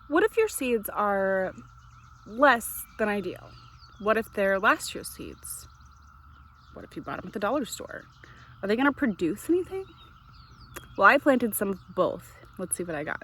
what if your seeds are less than ideal? What if they're last year's seeds? What if you bought them at the dollar store? Are they gonna produce anything? Well, I planted some of both. Let's see what I got.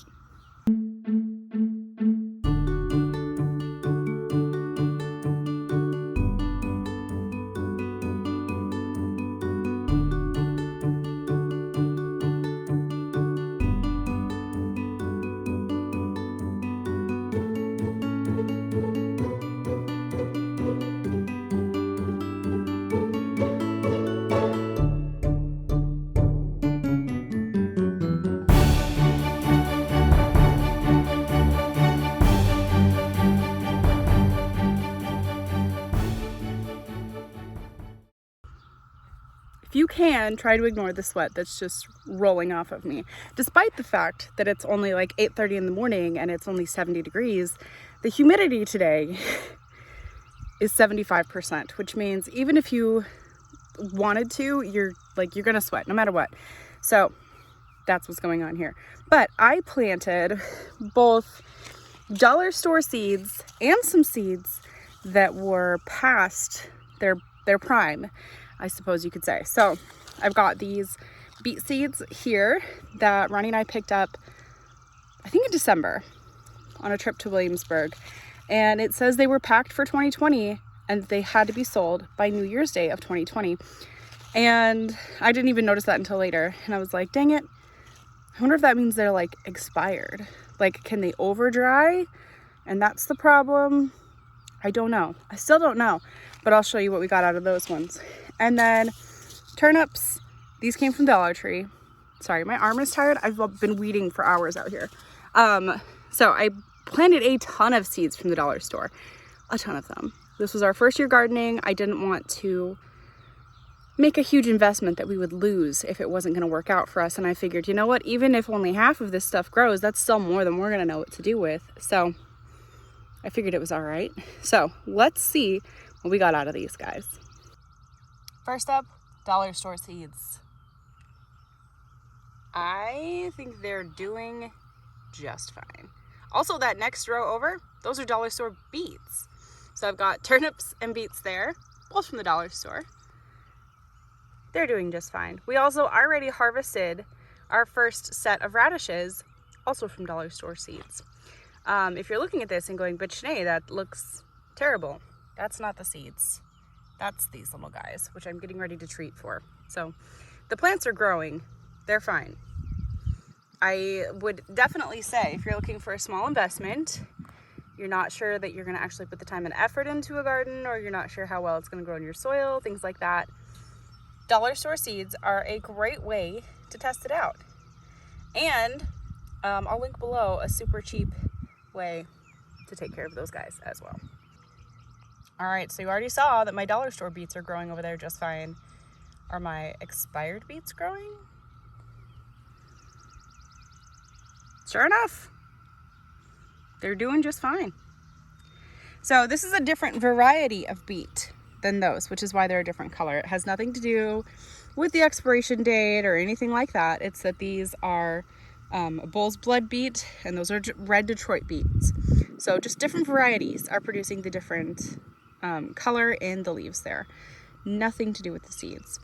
If you can, try to ignore the sweat that's just rolling off of me. Despite the fact that it's only like 8:30 in the morning and it's only 70 degrees, the humidity today is 75%, which means even if you wanted to, you're gonna sweat no matter what. So that's what's going on here. But I planted both dollar store seeds and some seeds that were past their prime, I suppose you could say. So I've got these beet seeds here that Ronnie and I picked up, I think in December, on a trip to Williamsburg. And it says they were packed for 2020 and they had to be sold by New Year's Day of 2020. And I didn't even notice that until later. And I was like, dang it. I wonder if that means they're like expired. Like, can they over dry? And that's the problem. I don't know. I still don't know, but I'll show you what we got out of those ones. And then turnips, these came from Dollar Tree. Sorry, my arm is tired. I've been weeding for hours out here. So I planted a ton of seeds from the dollar store, a ton of them. This was our first year gardening. I didn't want to make a huge investment that we would lose if it wasn't going to work out for us. And I figured, you know what, even if only half of this stuff grows, that's still more than we're going to know what to do with. So I figured it was all right. So let's see what we got out of these guys. First up, dollar store seeds. I think they're doing just fine. Also, that next row over, those are dollar store beets. So I've got turnips and beets there, both from the dollar store. They're doing just fine. We also already harvested our first set of radishes, also from dollar store seeds. If you're looking at this and going, but Shanae, that looks terrible. That's not the seeds. That's these little guys, which I'm getting ready to treat for. So the plants are growing. They're fine. I would definitely say if you're looking for a small investment, you're not sure that you're going to actually put the time and effort into a garden, or you're not sure how well it's going to grow in your soil, things like that, dollar store seeds are a great way to test it out. And I'll link below a super cheap way to take care of those guys as well. All right, so you already saw that my dollar store beets are growing over there just fine. Are my expired beets growing? Sure enough, they're doing just fine. So this is a different variety of beet than those, which is why they're a different color. It has nothing to do with the expiration date or anything like that. It's that these are bull's blood beet and those are red Detroit beets. So just different varieties are producing the different color in the leaves there. Nothing to do with the seeds.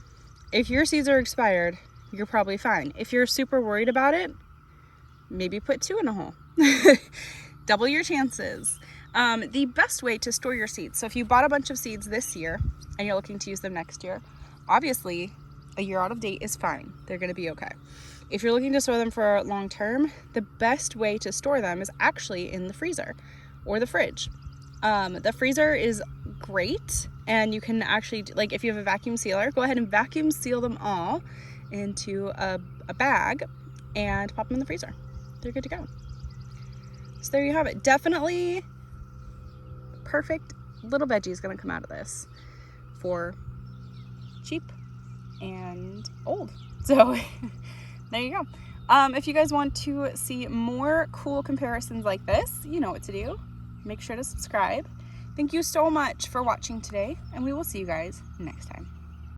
If your seeds are expired, you're probably fine. If you're super worried about it, maybe put 2 in a hole. Double your chances. The best way to store your seeds, so if you bought a bunch of seeds this year and you're looking to use them next year, obviously a year out of date is fine. They're going to be okay. If you're looking to store them for long term, the best way to store them is actually in the freezer or the fridge. The freezer is great, and you can actually, like, if you have a vacuum sealer, go ahead and vacuum seal them all into a bag and pop them in the freezer. They're good to go. So there you have it. Definitely perfect little veggie is going to come out of this for cheap and old. So there you go. If you guys want to see more cool comparisons like this, you know what to do. Make sure to subscribe. Thank you so much for watching today, and we will see you guys next time.